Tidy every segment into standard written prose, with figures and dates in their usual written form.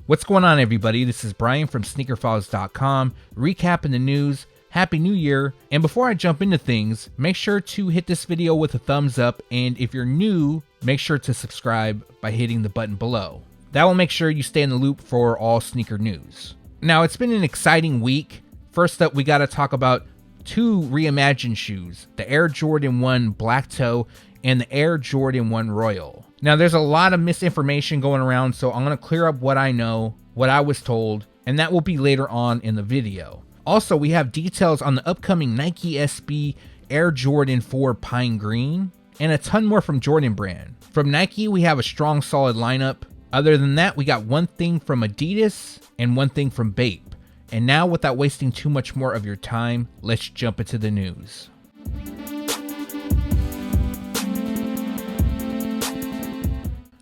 What's going on, everybody? This is Brian from SneakerFiles.com, recapping the news. Happy New Year. And before I jump into things, make sure to hit this video with a thumbs up, and if you're new, make sure to subscribe by hitting the button below. That will make sure you stay in the loop for all sneaker news. Now, it's been an exciting week. First up, we got to talk about two reimagined shoes, the Air Jordan 1 Black Toe and the Air Jordan 1 Royal. Now, there's a lot of misinformation going around, so I'm going to clear up what I know, what I was told, and that will be later on in the video. Also, we have details on the upcoming Nike SB Air Jordan 4 Pine Green, and a ton more from Jordan Brand. From Nike, we have a strong, solid lineup. Other than that, we got one thing from ADIDAS and one thing from Bape. And now, without wasting too much more of your time, let's jump into the news.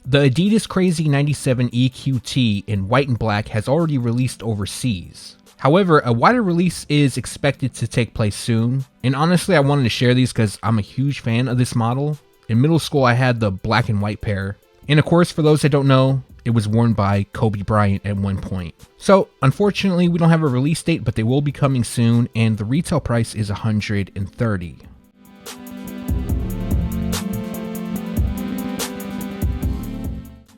The Adidas Crazy 97 EQT in white and black has already released overseas. However, a wider release is expected to take place soon. And honestly, I wanted to share these because I'm a huge fan of this model. In middle school, I had the black and white pair. And of course, for those that don't know, it was worn by Kobe Bryant at one point. So, unfortunately, we don't have a release date, but they will be coming soon, and the retail price is $130.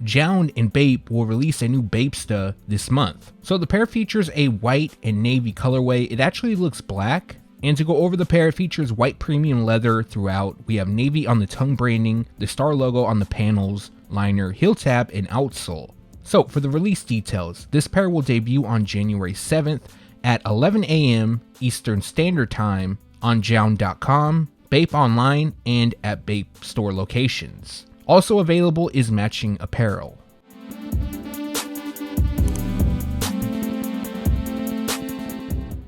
JJJJound and Bape will release a new Bapesta this month. So the pair features a white and navy colorway. It actually looks black. And to go over the pair, it features white premium leather throughout. We have navy on the tongue branding, the star logo on the panels, liner, heel tab, and outsole. So for the release details, this pair will debut on January 7th at 11 a.m. Eastern Standard Time on JJJJound.com, Bape Online, and at Bape store locations. Also available is matching apparel.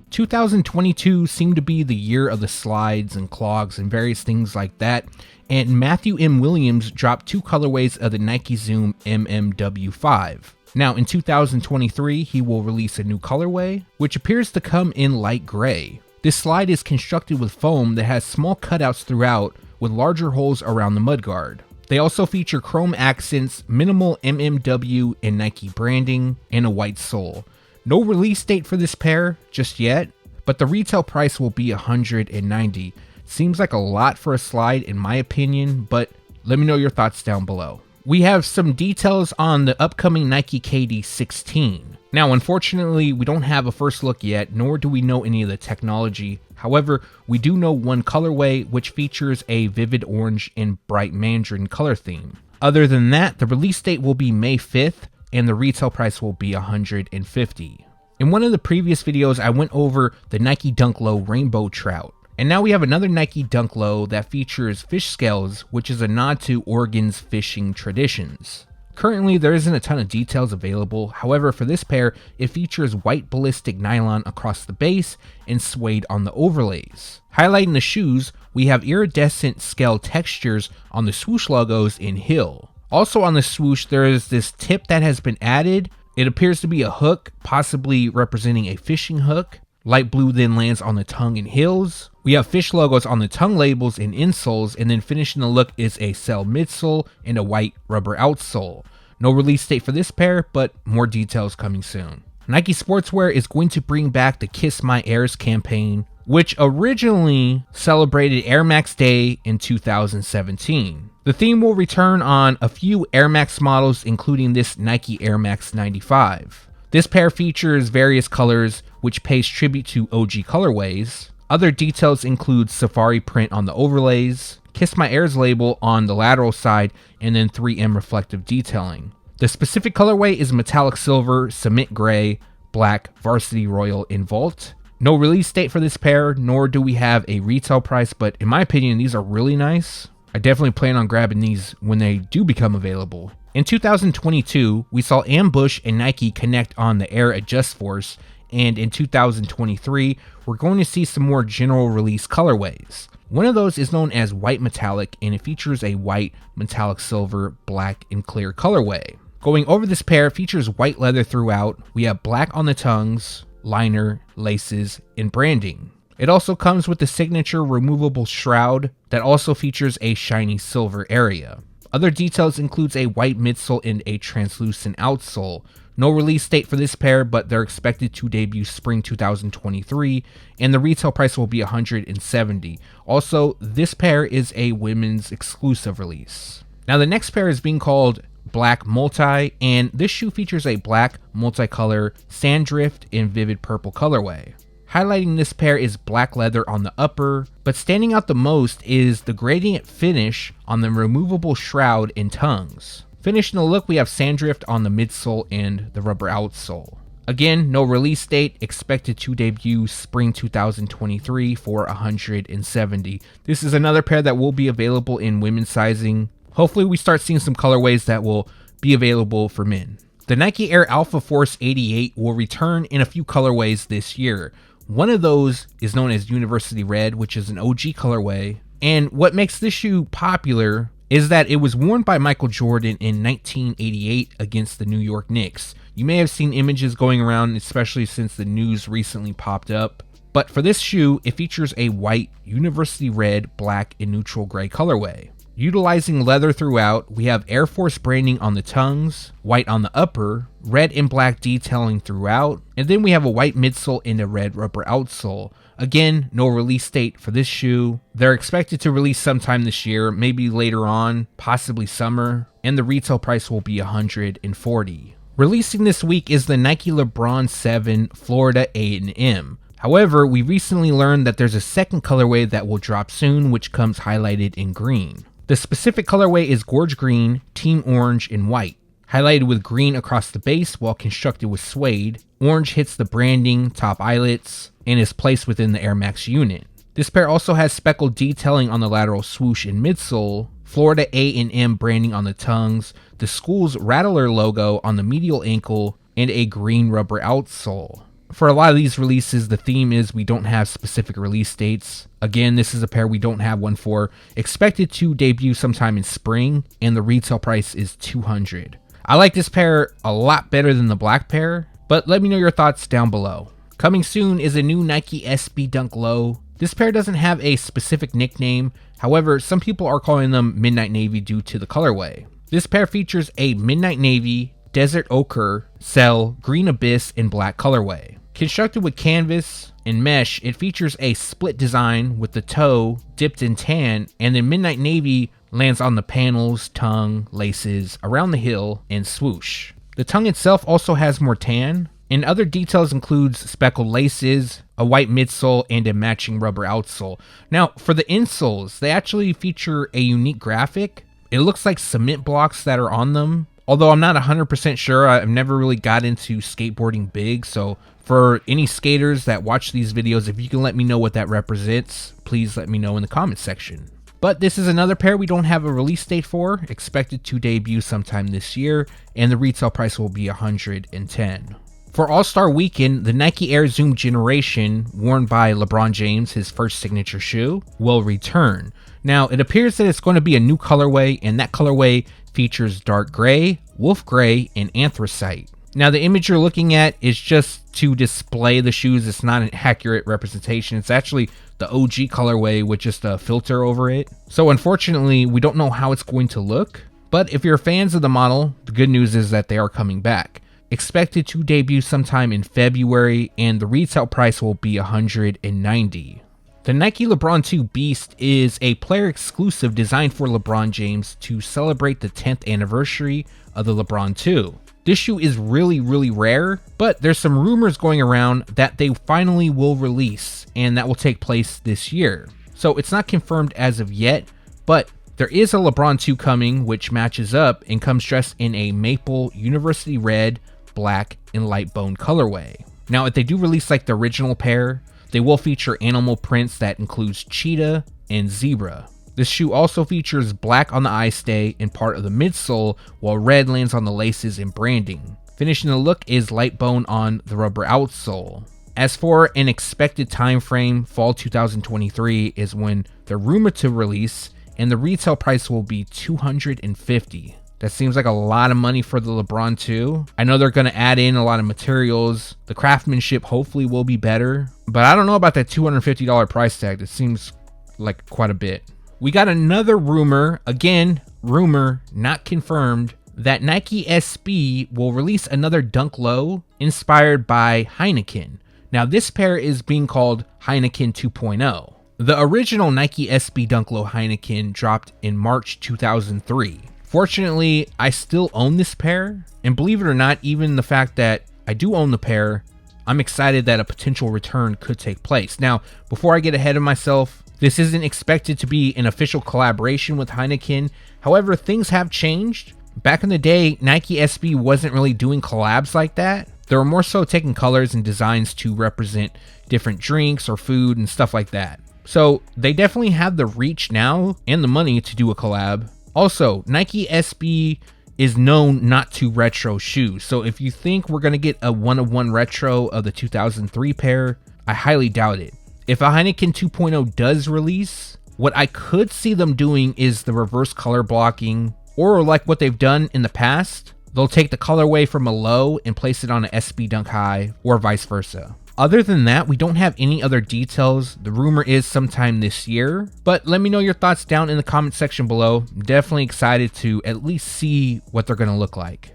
(2022) seemed to be the year of the slides and clogs and various things like that, and Matthew M. Williams dropped two colorways of the Nike Zoom MMW5. Now in 2023, he will release a new colorway, which appears to come in light gray. This slide is constructed with foam that has small cutouts throughout with larger holes around the mudguard. They also feature chrome accents, minimal MMW and Nike branding, and a white sole. No release date for this pair just yet, but the retail price will be $190. Seems like a lot for a slide in my opinion, but let me know your thoughts down below. We have some details on the upcoming Nike KD 16. Now, unfortunately, we don't have a first look yet, nor do we know any of the technology. However, we do know one colorway, which features a vivid orange and bright mandarin color theme. Other than that, the release date will be May 5th, and the retail price will be $150. In one of the previous videos, I went over the Nike Dunk Low Rainbow Trout. And now we have another Nike Dunk Low that features fish scales, which is a nod to Oregon's fishing traditions. Currently, there isn't a ton of details available. However, for this pair, it features white ballistic nylon across the base and suede on the overlays. Highlighting the shoes, we have iridescent scale textures on the swoosh logos in heel. Also on the swoosh, there is this tip that has been added. It appears to be a hook, possibly representing a fishing hook. Light blue then lands on the tongue and heels. We have fish logos on the tongue labels and insoles, and then finishing the look is a cell midsole and a white rubber outsole. No release date for this pair, but more details coming soon. Nike Sportswear is going to bring back the Kiss My Airs campaign, which originally celebrated Air Max Day in 2017. The theme will return on a few Air Max models, including this Nike Air Max 95. This pair features various colors, which pays tribute to OG colorways. Other details include safari print on the overlays, Kiss My Airs label on the lateral side, and then 3M reflective detailing. The specific colorway is metallic silver, cement gray, black, varsity royal, and vault. No release date for this pair, nor do we have a retail price, but in my opinion, these are really nice. I definitely plan on grabbing these when they do become available. In 2022, we saw Ambush and Nike connect on the Air Adjust Force, and in 2023, we're going to see some more general release colorways. One of those is known as White Metallic, and it features a white, metallic silver, black, and clear colorway. Going over this pair, it features white leather throughout. We have black on the tongues, liner, laces, and branding. It also comes with the signature removable shroud that also features a shiny silver area. Other details includes a white midsole and a translucent outsole. No release date for this pair, but they're expected to debut spring 2023, and the retail price will be $170. Also, this pair is a women's exclusive release. Now the next pair is being called Black Multi, and this shoe features a black multicolor Sanddrift in vivid purple colorway. Highlighting this pair is black leather on the upper, but standing out the most is the gradient finish on the removable shroud and tongues. Finishing the look, we have Sanddrift on the midsole and the rubber outsole. Again, no release date, expected to debut spring 2023 for $170. This is another pair that will be available in women's sizing. Hopefully we start seeing some colorways that will be available for men. The Nike Air Alpha Force 88 will return in a few colorways this year. One of those is known as University Red, which is an OG colorway. And what makes this shoe popular is that it was worn by Michael Jordan in 1988 against the New York Knicks. You may have seen images going around, especially since the news recently popped up. But for this shoe, it features a white University Red, black, and neutral gray colorway. Utilizing leather throughout, we have Air Force branding on the tongues, white on the upper, red and black detailing throughout, and then we have a white midsole and a red rubber outsole. Again, no release date for this shoe. They're expected to release sometime this year, maybe later on, possibly summer, and the retail price will be $140. Releasing this week is the Nike LeBron 7 Florida A&M. However, we recently learned that there's a second colorway that will drop soon, which comes highlighted in green. The specific colorway is Gorge Green, Team Orange, and White. Highlighted with green across the base while constructed with suede, orange hits the branding, top eyelets, and is placed within the Air Max unit. This pair also has speckled detailing on the lateral swoosh and midsole, Florida A&M branding on the tongues, the school's Rattler logo on the medial ankle, and a green rubber outsole. For a lot of these releases, the theme is we don't have specific release dates. Again, this is a pair we don't have one for. Expected to debut sometime in spring, and the retail price is $200. I like this pair a lot better than the black pair, but let me know your thoughts down below. Coming soon is a new Nike SB Dunk Low. This pair doesn't have a specific nickname, however, some people are calling them Midnight Navy due to the colorway. This pair features a Midnight Navy, Desert Ochre, Cell, Green Abyss, and black colorway. Constructed with canvas and mesh, it features a split design with the toe dipped in tan, and then Midnight Navy lands on the panels, tongue, laces, around the heel, and swoosh. The tongue itself also has more tan, and other details includes speckled laces, a white midsole, and a matching rubber outsole. Now, for the insoles, they actually feature a unique graphic. It looks like cement blocks that are on them, although I'm not 100% sure. I've never really got into skateboarding big, so for any skaters that watch these videos, if you can let me know what that represents, please let me know in the comments section. But this is another pair we don't have a release date for, expected to debut sometime this year, and the retail price will be $110. For All-Star Weekend, the Nike Air Zoom Generation, worn by LeBron James, his first signature shoe, will return. Now, it appears that it's going to be a new colorway, and that colorway features dark gray, wolf gray, and anthracite. Now, the image you're looking at is just to display the shoes. It's not an accurate representation. It's actually the OG colorway with just a filter over it. So unfortunately, we don't know how it's going to look. But if you're fans of the model, the good news is that they are coming back. Expected to debut sometime in February, and the retail price will be $190. The Nike LeBron 2 Beast is a player exclusive designed for LeBron James to celebrate the 10th anniversary of the LeBron 2. This shoe is really rare, but there's some rumors going around that they finally will release, and that will take place this year. So it's not confirmed as of yet, but there is a LeBron 2 coming, which matches up and comes dressed in a maple University Red, black, and light bone colorway. Now, if they do release like the original pair, they will feature animal prints that includes cheetah and zebra. This shoe also features black on the eye stay and part of the midsole, while red lands on the laces and branding. Finishing the look is light bone on the rubber outsole. As for an expected time frame, fall 2023 is when they're rumored to release, and the retail price will be $250. That seems like a lot of money for the LeBron 2. I know they're going to add in a lot of materials. The craftsmanship hopefully will be better, but I don't know about that $250 price tag. It seems like quite a bit. We got another rumor, again, rumor, not confirmed, that Nike SB will release another Dunk Low inspired by Heineken. Now this pair is being called Heineken 2.0. The original Nike SB Dunk Low Heineken dropped in March 2003. Fortunately, I still own this pair, and believe it or not, even the fact that I do own the pair, I'm excited that a potential return could take place. Now, before I get ahead of myself, this isn't expected to be an official collaboration with Heineken. However, things have changed. Back in the day, Nike SB wasn't really doing collabs like that. They were more so taking colors and designs to represent different drinks or food and stuff like that. So they definitely have the reach now and the money to do a collab. Also, Nike SB is known not to retro shoes. So if you think we're going to get a one-of-one retro of the 2003 pair, I highly doubt it. If a Heineken 2.0 does release, what I could see them doing is the reverse color blocking, or like what they've done in the past, they'll take the colorway from a low and place it on an SB Dunk High, or vice versa. Other than that, we don't have any other details. The rumor is sometime this year, but let me know your thoughts down in the comment section below. I'm definitely excited to at least see what they're going to look like.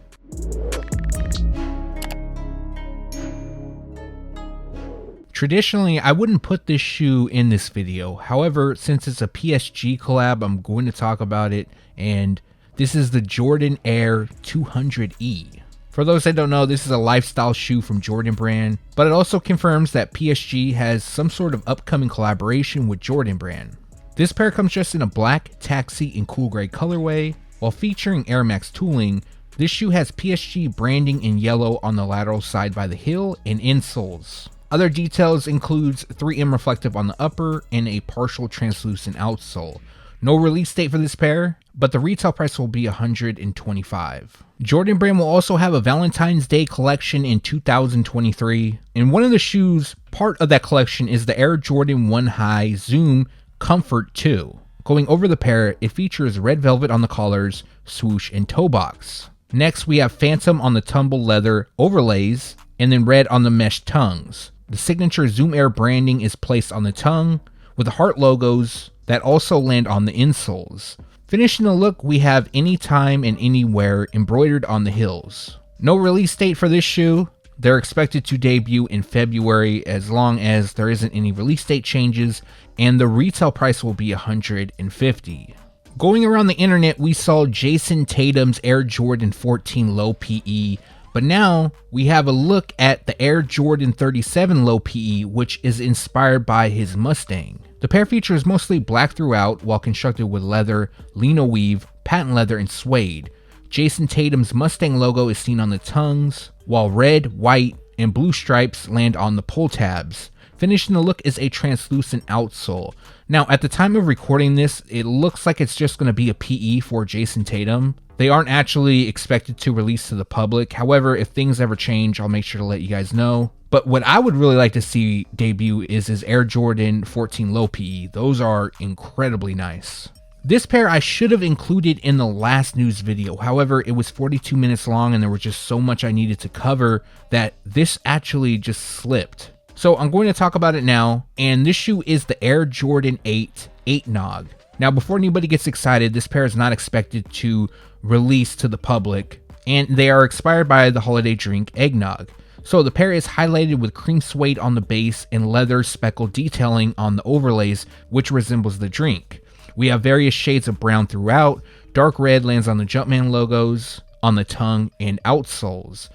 Traditionally, I wouldn't put this shoe in this video. However, since it's a PSG collab, I'm going to talk about it, and this is the Jordan Air 200E. For those that don't know, this is a lifestyle shoe from Jordan Brand, but it also confirms that PSG has some sort of upcoming collaboration with Jordan Brand. This pair comes just in a black, taxi, and cool gray colorway. While featuring Air Max tooling, this shoe has PSG branding in yellow on the lateral side by the heel and insoles. Other details includes 3M reflective on the upper and a partial translucent outsole. No release date for this pair, but the retail price will be $125. Jordan Brand will also have a Valentine's Day collection in 2023, and one of the shoes part of that collection is the Air Jordan 1 High Zoom Comfort 2. Going over the pair, it features red velvet on the collars, swoosh, and toe box. Next, we have Phantom on the tumble leather overlays, and then red on the mesh tongues. The signature Zoom Air branding is placed on the tongue, with the heart logos that also land on the insoles. Finishing the look, we have Anytime and Anywhere embroidered on the heels. No release date for this shoe. They're expected to debut in February as long as there isn't any release date changes, and the retail price will be $150. Going around the internet, we saw Jayson Tatum's Air Jordan 14 Low PE, but now we have a look at the Air Jordan 37 Low PE, which is inspired by his Mustang. The pair features mostly black throughout while constructed with leather, lino weave, patent leather, and suede. Jayson Tatum's Mustang logo is seen on the tongues, while red, white, and blue stripes land on the pull tabs. Finishing the look is a translucent outsole. Now, at the time of recording this, it looks like it's just going to be a PE for Jayson Tatum. They aren't actually expected to release to the public. However, if things ever change, I'll make sure to let you guys know. But what I would really like to see debut is his Air Jordan 14 Low PE. Those are incredibly nice. This pair I should have included in the last news video. However, it was 42 minutes long and there was just so much I needed to cover that this actually just slipped. So I'm going to talk about it now, and this shoe is the Air Jordan 8 Nog. Now, before anybody gets excited, this pair is not expected to release to the public, and they are inspired by the holiday drink eggnog. So the pair is highlighted with cream suede on the base and leather speckled detailing on the overlays, which resembles the drink. We have various shades of brown throughout. Dark red lands on the Jumpman logos, on the tongue, and outsoles.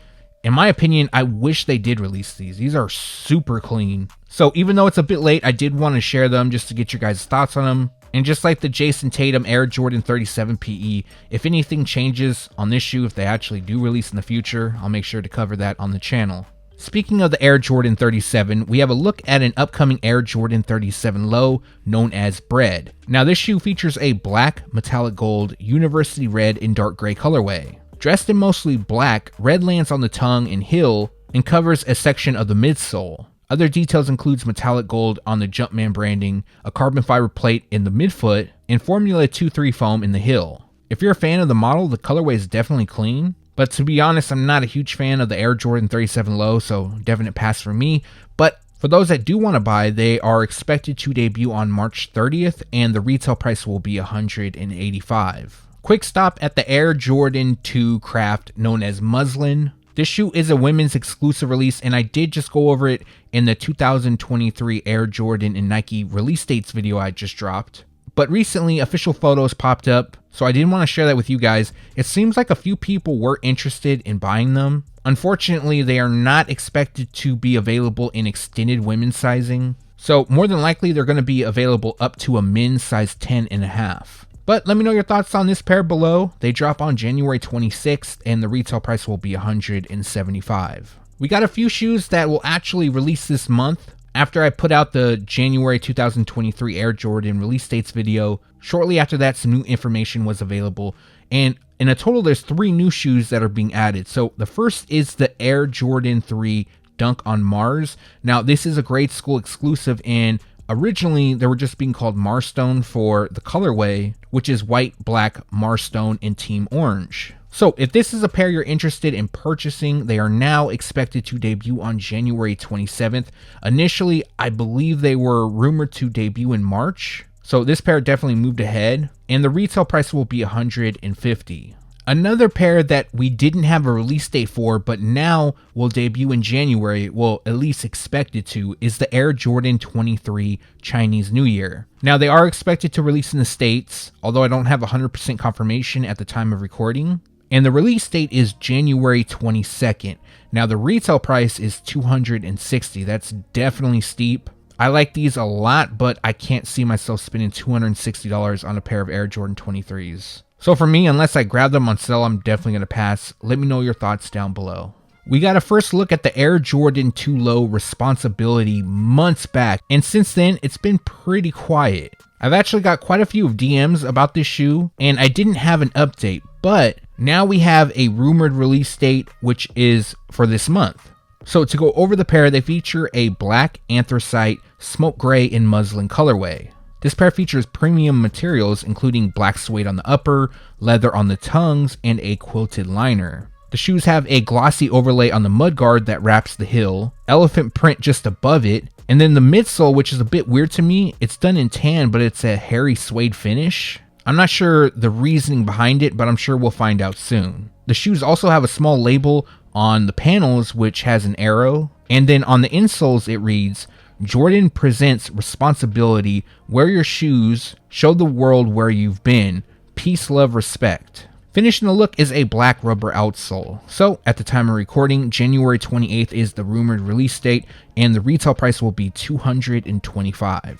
In my opinion, I wish they did release these. These are super clean. So even though it's a bit late, I did want to share them just to get your guys' thoughts on them. And just like the Jayson Tatum Air Jordan 37 PE, if anything changes on this shoe, if they actually do release in the future, I'll make sure to cover that on the channel. Speaking of the Air Jordan 37, we have a look at an upcoming Air Jordan 37 Low known as Bred. Now this shoe features a black, metallic gold, university red, and dark gray colorway. Dressed in mostly black, red lands on the tongue and heel and covers a section of the midsole. Other details includes metallic gold on the Jumpman branding, a carbon fiber plate in the midfoot, and Formula 2-3 foam in the heel. If you're a fan of the model, the colorway is definitely clean, but to be honest, I'm not a huge fan of the Air Jordan 37 Low, so definite pass for me. But for those that do want to buy, they are expected to debut on March 30th, and the retail price will be $185. Quick stop at the Air Jordan 2 craft known as Muslin. This shoe is a women's exclusive release, and I did just go over it in the 2023 Air Jordan and Nike release dates video I just dropped. But recently, official photos popped up, so I didn't want to share that with you guys. It seems like a few people were interested in buying them. Unfortunately, they are not expected to be available in extended women's sizing. So more than likely, they're going to be available up to a men's size 10.5. But let me know your thoughts on this pair below. They drop on January 26th, and the retail price will be $175. We got a few shoes that will actually release this month. After I put out the January 2023 Air Jordan release dates video, shortly after that, some new information was available. And in a total, there's 3 new shoes that are being added. So the first is the Air Jordan 3 Dunk on Mars. Now, this is a grade school exclusive, and originally they were just being called Marstone for the colorway, which is white, black, Marstone, and team orange. So if this is a pair you're interested in purchasing, they are now expected to debut on January 27th. Initially, I believe they were rumored to debut in March. So this pair definitely moved ahead, and the retail price will be $150. Another pair that we didn't have a release date for, but now will debut in January, well, at least expected to, is the Air Jordan 23 Chinese New Year. Now, they are expected to release in the States, although I don't have 100% confirmation at the time of recording. And the release date is January 22nd. Now, the retail price is $260. That's definitely steep. I like these a lot, but I can't see myself spending $260 on a pair of Air Jordan 23s. So for me, unless I grab them on sale, I'm definitely going to pass. Let me know your thoughts down below. We got a first look at the Air Jordan 2 Low Responsibility months back, and since then, it's been pretty quiet. I've actually got quite a few DMs about this shoe, and I didn't have an update, but now we have a rumored release date, which is for this month. So to go over the pair, they feature a black anthracite, smoke gray, and muslin colorway. This pair features premium materials, including black suede on the upper, leather on the tongues, and a quilted liner. The shoes have a glossy overlay on the mudguard that wraps the heel, elephant print just above it, and then the midsole, which is a bit weird to me, it's done in tan, but it's a hairy suede finish. I'm not sure the reasoning behind it, but I'm sure we'll find out soon. The shoes also have a small label on the panels, which has an arrow, and then on the insoles it reads, Jordan presents responsibility, wear your shoes, show the world where you've been, peace, love, respect. Finishing the look is a black rubber outsole. So at the time of recording, January 28th is the rumored release date, and the retail price will be $225.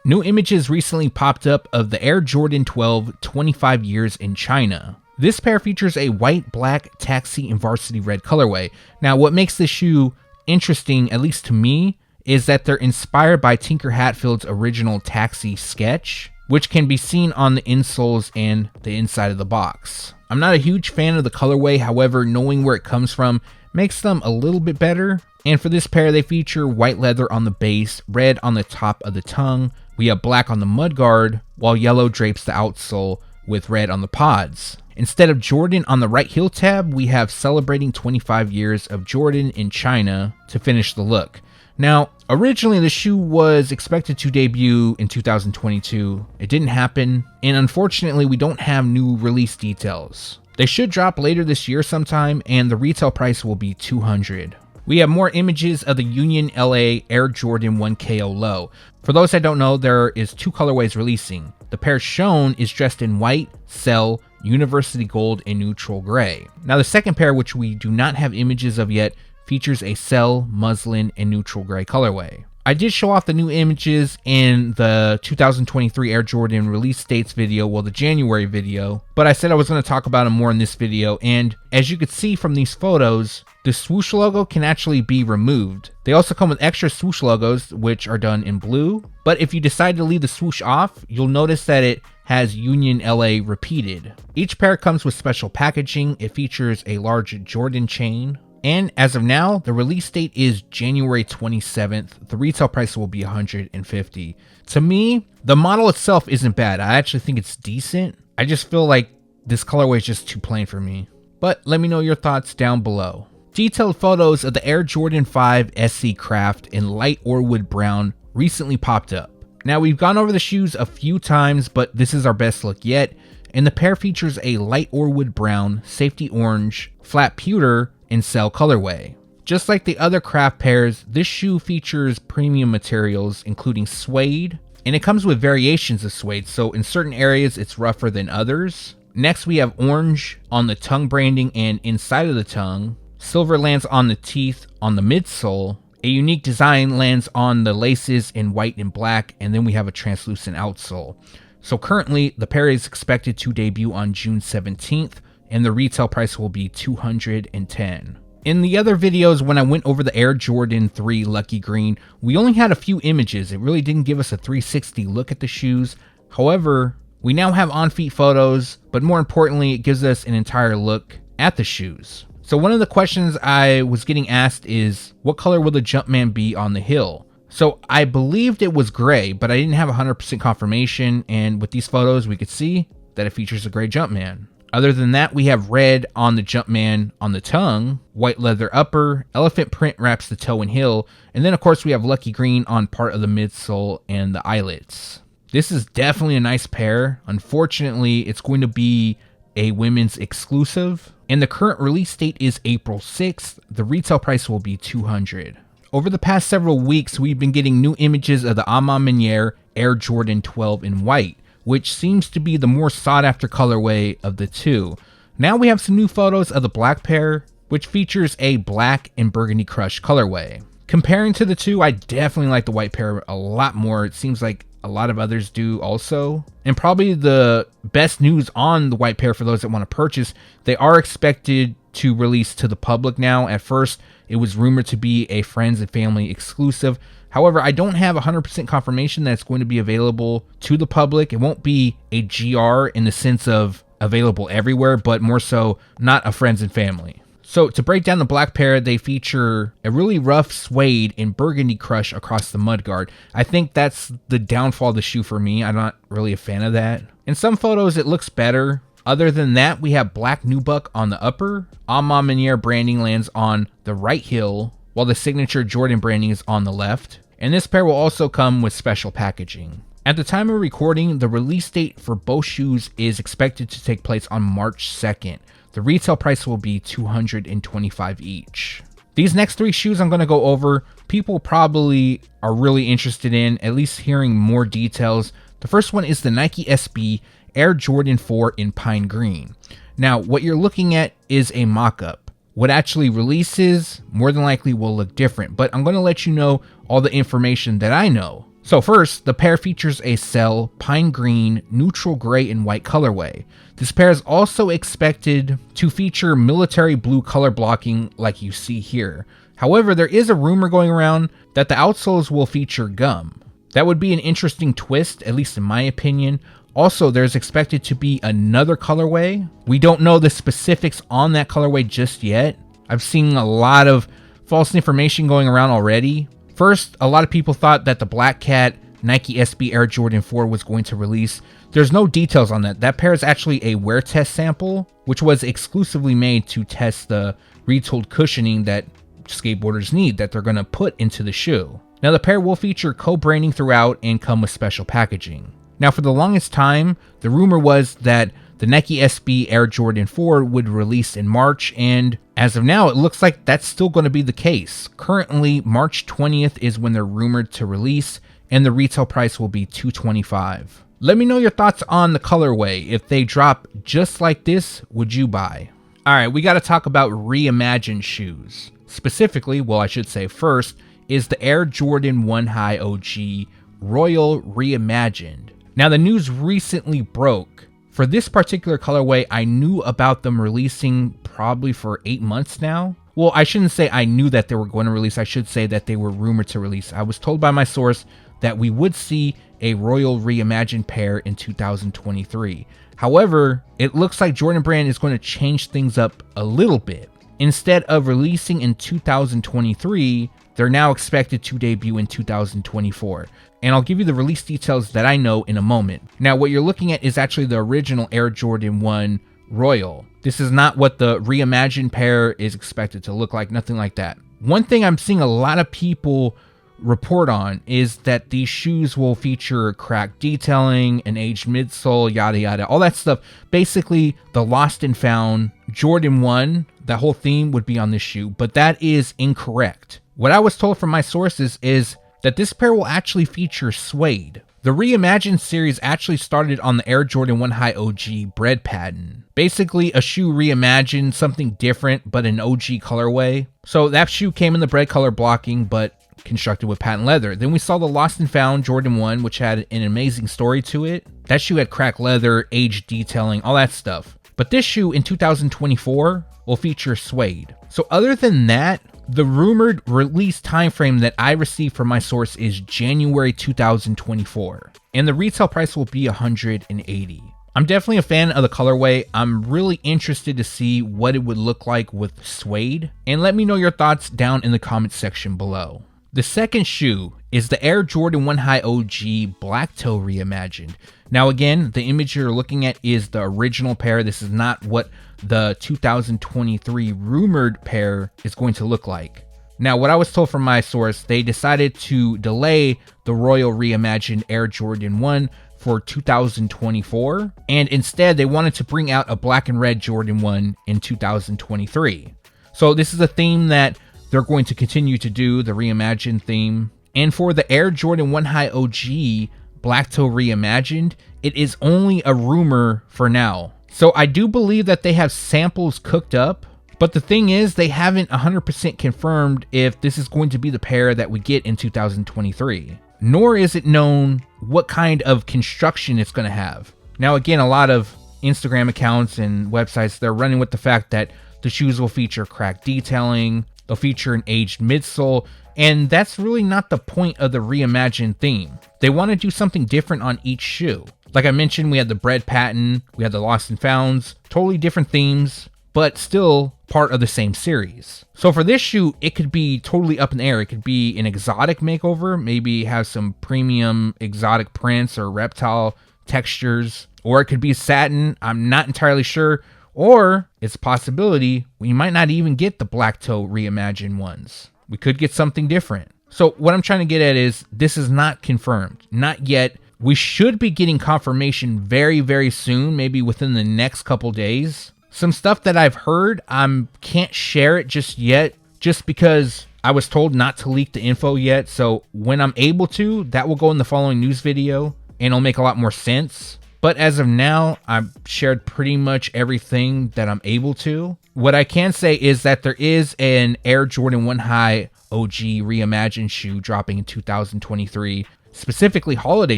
New images recently popped up of the Air Jordan 12 25 years in China. This pair features a white, black, taxi, and varsity red colorway. Now what makes this shoe interesting, at least to me, is that they're inspired by Tinker Hatfield's original taxi sketch, which can be seen on the insoles and the inside of the box. I'm not a huge fan of the colorway, however, knowing where it comes from makes them a little bit better. And for this pair, they feature white leather on the base, red on the top of the tongue, we have black on the mudguard, while yellow drapes the outsole with red on the pods. Instead of Jordan on the right heel tab, we have celebrating 25 years of Jordan in China to finish the look. Now, originally the shoe was expected to debut in 2022. It didn't happen, and unfortunately we don't have new release details. They should drop later this year sometime, and the retail price will be $200. We have more images of the Union LA Air Jordan 1 KO Low. For those that don't know, there is 2 colorways releasing. The pair shown is dressed in white, cell, university gold, and neutral gray. Now the second pair, which we do not have images of yet, features a cell, muslin, and neutral gray colorway. I did show off the new images in the 2023 Air Jordan release dates video, well, the January video, but I said I was going to talk about them more in this video, and as you could see from these photos, the swoosh logo can actually be removed. They also come with extra swoosh logos, which are done in blue, but if you decide to leave the swoosh off, you'll notice that it has Union LA repeated. Each pair comes with special packaging. It features a large Jordan chain, and as of now, the release date is January 27th. The retail price will be $150. To me, the model itself isn't bad. I actually think it's decent. I just feel like this colorway is just too plain for me. But let me know your thoughts down below. Detailed photos of the Air Jordan 5 SC Craft in light Orwood brown recently popped up. Now, we've gone over the shoes a few times, but this is our best look yet. and the pair features a light Orwood brown, safety orange, flat pewter, and cell colorway. Just like the other craft pairs, this shoe features premium materials including suede, and it comes with variations of suede, so in certain areas it's rougher than others. Next we have orange on the tongue branding and inside of the tongue. Silver lands on the teeth on the midsole. A unique design lands on the laces in white and black, and then we have a translucent outsole. So currently the pair is expected to debut on June 17th, and the retail price will be $210. In the other videos, when I went over the Air Jordan 3 Lucky Green, we only had a few images. It really didn't give us a 360 look at the shoes. However, we now have on-feet photos, but more importantly, it gives us an entire look at the shoes. So one of the questions I was getting asked is, what color will the Jumpman be on the heel? So I believed it was gray, but I didn't have 100% confirmation, and with these photos, we could see that it features a gray Jumpman. Other than that, we have red on the Jumpman on the tongue, white leather upper, elephant print wraps the toe and heel, and then of course we have lucky green on part of the midsole and the eyelets. This is definitely a nice pair. Unfortunately, it's going to be a women's exclusive, and the current release date is April 6th. The retail price will be $200. Over the past several weeks, we've been getting new images of the Maniere Air Jordan 12 in white, which seems to be the more sought after colorway of the two. Now we have some new photos of the black pair, which features a black and burgundy crush colorway. Comparing to the two, I definitely like the white pair a lot more. It seems like a lot of others do also. And probably the best news on the white pair for those that want to purchase, they are expected to release to the public now. At first, it was rumored to be a friends and family exclusive. However, I don't have 100% confirmation that it's going to be available to the public. It won't be a GR in the sense of available everywhere, but more so not a friends and family. So to break down the black pair, they feature a really rough suede and burgundy crush across the mudguard. I think that's the downfall of the shoe for me. I'm not really a fan of that. In some photos, it looks better. Other than that, we have black nubuck on the upper. Maniere branding lands on the right heel, while the signature Jordan branding is on the left. And this pair will also come with special packaging. At the time of recording, the release date for both shoes is expected to take place on March 2nd. The retail price will be $225 each. These next three shoes I'm going to go over, people probably are really interested in, at least hearing more details. The first one is the Nike SB Air Jordan 4 in pine green. Now, what you're looking at is a mock-up. What actually releases more than likely will look different, but I'm going to let you know all the information that I know. So first, the pair features a cell, pine green, neutral gray, and white colorway. This pair is also expected to feature military blue color blocking like you see here. However, there is a rumor going around that the outsoles will feature gum. That would be an interesting twist, at least in my opinion. Also, there's expected to be another colorway. We don't know the specifics on that colorway just yet. I've seen a lot of false information going around already. First, a lot of people thought that the Black Cat Nike SB Air Jordan 4 was going to release. There's no details on that. That pair is actually a wear test sample, which was exclusively made to test the retooled cushioning that skateboarders need that they're going to put into the shoe. Now, the pair will feature co-branding throughout and come with special packaging. Now, for the longest time, the rumor was that the Nike SB Air Jordan 4 would release in March, and as of now, it looks like that's still going to be the case. Currently, March 20th is when they're rumored to release, and the retail price will be $225. Let me know your thoughts on the colorway. If they drop just like this, would you buy? All right, we got to talk about Reimagined shoes. Specifically, well, I should say first, is the Air Jordan 1 High OG Royal Reimagined. Now, the news recently broke. For this particular colorway, I knew about them releasing probably for 8 months now. Well, I shouldn't say I knew that they were going to release. I should say that they were rumored to release. I was told by my source that we would see a Royal Reimagined pair in 2023. However, it looks like Jordan Brand is going to change things up a little bit. Instead of releasing in 2023, they're now expected to debut in 2024. And I'll give you the release details that I know in a moment. Now, what you're looking at is actually the original Air Jordan 1 Royal. This is not what the Reimagined pair is expected to look like, nothing like that. One thing I'm seeing a lot of people report on is that these shoes will feature cracked detailing, an aged midsole, yada yada, all that stuff. Basically, the lost and found Jordan 1, that whole theme would be on this shoe, but that is incorrect. What I was told from my sources is that this pair will actually feature suede. The Reimagined series actually started on the Air Jordan 1 High OG Bred patent. Basically a shoe reimagined, something different but an OG colorway. So that shoe came in the Bred color blocking but constructed with patent leather. Then we saw the Lost and Found Jordan 1, which had an amazing story to it. That shoe had cracked leather, aged detailing, all that stuff. But this shoe in 2024 will feature suede. So other than that, the rumored release timeframe that I received from my source is January 2024, and the retail price will be $180. I'm definitely a fan of the colorway. I'm really interested to see what it would look like with suede, and let me know your thoughts down in the comment section below. The second shoe is the Air Jordan 1 High OG Black Toe Reimagined. Now again, the image you're looking at is the original pair. This is not what the 2023 rumored pair is going to look like. Now, what I was told from my source, they decided to delay the Royal Reimagined Air Jordan 1 for 2024, and instead they wanted to bring out a black and red Jordan 1 in 2023. So this is a theme that they're going to continue to do, the Reimagined theme. And for the Air Jordan 1 High OG Black Toe Reimagined, it is only a rumor for now. So I do believe that they have samples cooked up, but the thing is they haven't 100% confirmed if this is going to be the pair that we get in 2023. Nor is it known what kind of construction it's going to have. Now again, a lot of Instagram accounts and websites, they're running with the fact that the shoes will feature cracked detailing, they'll feature an aged midsole, and that's really not the point of the Reimagined theme. They want to do something different on each shoe. Like I mentioned, we had the Bred patent, we had the Lost and Founds, totally different themes, but still part of the same series. So for this shoe, it could be totally up in the air. It could be an exotic makeover, maybe have some premium exotic prints or reptile textures, or it could be satin, I'm not entirely sure, or it's a possibility we might not even get the Black Toe Reimagined ones. We could get something different. So what I'm trying to get at is this is not confirmed, not yet. We should be getting confirmation very, very soon, maybe within the next couple days. Some stuff that I've heard, I can't share it just yet, just because I was told not to leak the info yet. So when I'm able to, that will go in the following news video and it'll make a lot more sense. But as of now, I've shared pretty much everything that I'm able to. What I can say is that there is an Air Jordan 1 High OG Reimagined shoe dropping in 2023. Specifically holiday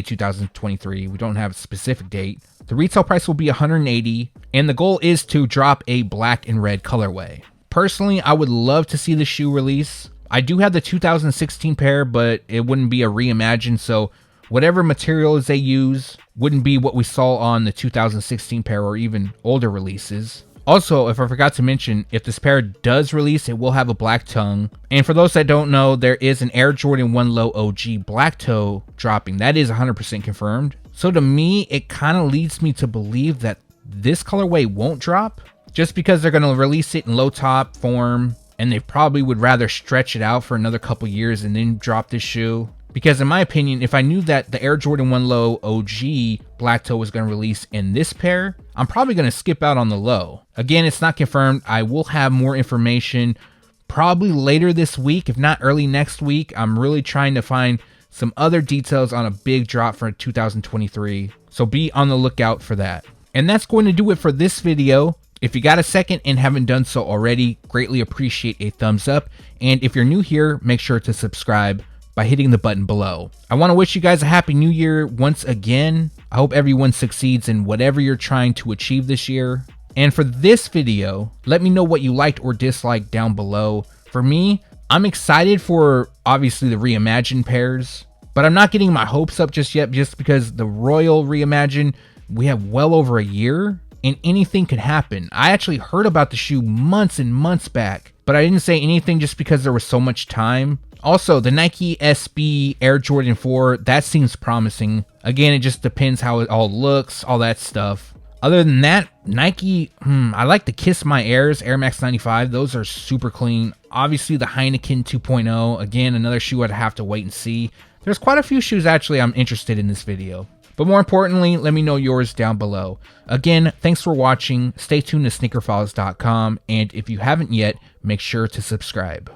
2023. We don't have a specific date. The retail price will be $180, and the goal is to drop a black and red colorway. Personally, I would love to see the shoe release. I do have the 2016 pair, but it wouldn't be a Reimagined, so whatever materials they use wouldn't be what we saw on the 2016 pair or even older releases. Also, if I forgot to mention, if this pair does release, it will have a black tongue. And for those that don't know, there is an Air Jordan 1 Low OG Black Toe dropping. That is 100% confirmed. So to me, it kind of leads me to believe that this colorway won't drop, just because they're going to release it in low top form, and they probably would rather stretch it out for another couple years and then drop this shoe. Because in my opinion, if I knew that the Air Jordan 1 Low OG Black Toe was going to release in this pair, I'm probably going to skip out on the low. Again, it's not confirmed. I will have more information probably later this week, if not early next week. I'm really trying to find some other details on a big drop for 2023. So be on the lookout for that. And that's going to do it for this video. If you got a second and haven't done so already, greatly appreciate a thumbs up. And if you're new here, make sure to subscribe by hitting the button below. I want to wish you guys a happy new year once again. I hope everyone succeeds in whatever you're trying to achieve this year. And for this video, let me know what you liked or disliked down below. For me, I'm excited for obviously the Reimagined pairs, but I'm not getting my hopes up just yet, just because the Royal Reimagined, we have well over a year and anything could happen. I actually heard about the shoe months and months back, but I didn't say anything just because there was so much time. Also, the Nike SB Air Jordan 4, that seems promising. Again, it just depends how it all looks, all that stuff. Other than that, Nike, I like the Kiss My Airs, Air Max 95. Those are super clean. Obviously, the Heineken 2.0. Again, another shoe I'd have to wait and see. There's quite a few shoes, actually, I'm interested in this video. But more importantly, let me know yours down below. Again, thanks for watching. Stay tuned to SneakerFiles.com. And if you haven't yet, make sure to subscribe.